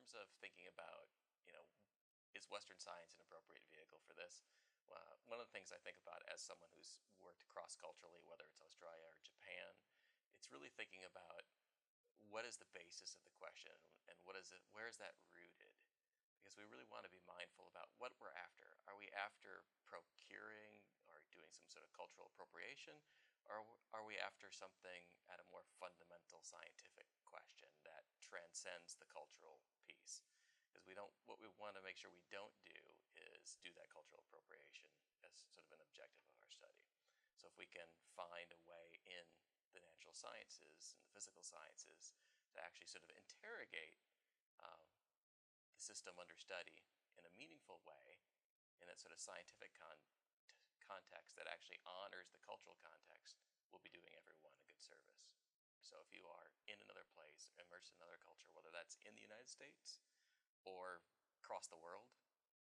terms of thinking about, you know, is Western science an appropriate vehicle for this? One of the things I think about as someone who's worked cross-culturally, whether it's Australia or Japan, it's really thinking about what is the basis of the question and what is it, where is that rooted? Because we really want to be mindful about what we're after. Are we after procuring or doing some sort of cultural appropriation? Or are we after something at a more fundamental scientific question that transcends the cultural piece? Because what we want to make sure we don't do is do that cultural appropriation as sort of an objective of our study. So if we can find a way in the natural sciences and the physical sciences to actually sort of interrogate the system under study in a meaningful way, in that sort of scientific context that actually honors the cultural context, we'll be doing everyone a good service. So if you are in another place, immersed in another culture, whether that's in the United States or across the world,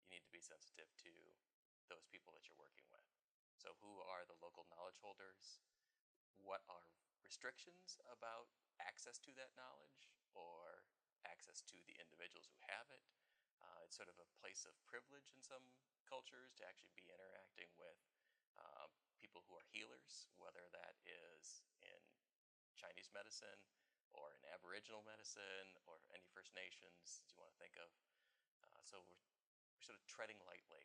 you need to be sensitive to those people that you're working with. So who are the local knowledge holders? What are restrictions about access to that knowledge or access to the individuals who have it? It's sort of a place of privilege in some cultures to actually be interacting with people who are healers, whether that is in Chinese medicine or in Aboriginal medicine or any First Nations that you want to think of. So we're sort of treading lightly,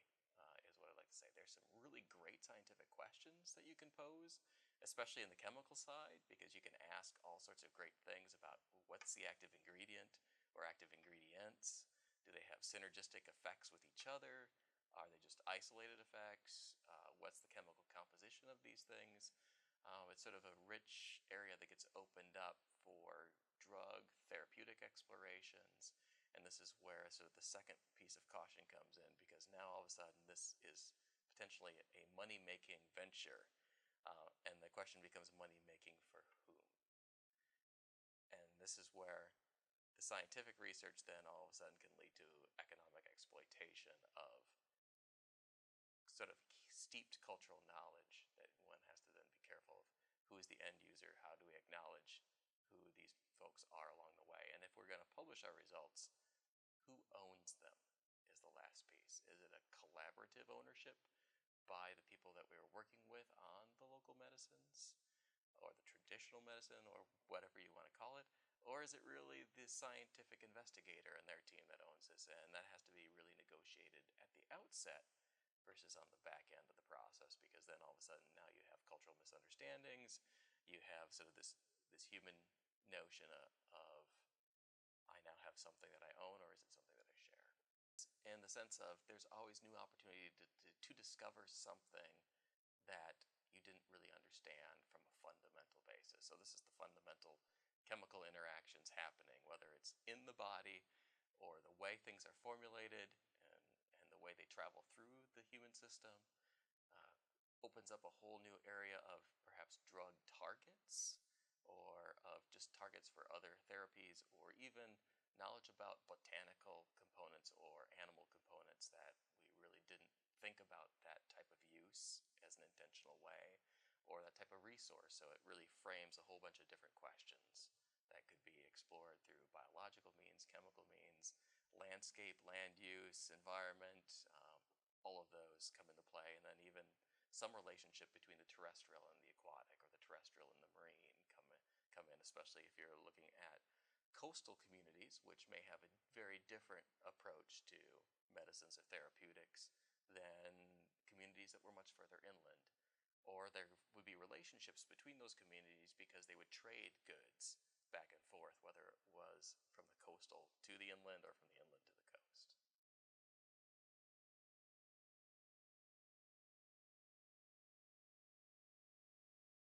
is what I'd like to say. There's some really great scientific questions that you can pose, especially in the chemical side, because you can ask all sorts of great things about what's the active ingredient or active ingredients. Do they have synergistic effects with each other? Are they just isolated effects? What's the chemical composition of these things? It's sort of a rich area that gets opened up for drug therapeutic explorations. And this is where sort of the second piece of caution comes in, because now all of a sudden this is potentially a money-making venture. And the question becomes money-making for whom? And this is where the scientific research then all of a sudden can lead to economic exploitation of sort of steeped cultural knowledge that one has to then be careful of. Who is the end user? How do we acknowledge who these folks are along the way? And if we're going to publish our results, who owns them is the last piece. Is it a collaborative ownership by the people that we are working with on the local medicines or the traditional medicine or whatever you want to call it? Or is it really the scientific investigator and their team that owns this? And that has to be really negotiated at the outset versus on the back end of the process, because then all of a sudden now you have cultural misunderstandings, you have sort of this human notion of I now have something that I own, or is it something that I share? In the sense of there's always new opportunity to discover something that you didn't really understand from a fundamental basis. So this is the fundamental chemical interactions happening, whether it's in the body or the way things are formulated and the way they travel through the human system. Opens up a whole new area of perhaps drug targets or of just targets for other therapies, or even knowledge about botanical components or animal components that we really didn't think about that type of use as an intentional way, or that type of resource. So it really frames a whole bunch of different questions that could be explored through biological means, chemical means, landscape, land use, environment, all of those come into play, and then even some relationship between the terrestrial and the aquatic, or the terrestrial and the marine come in, especially if you're looking at coastal communities, which may have a very different approach to medicines or therapeutics than communities that were much further inland. Or there would be relationships between those communities because they would trade goods back and forth, whether it was from the coastal to the inland or from the inland to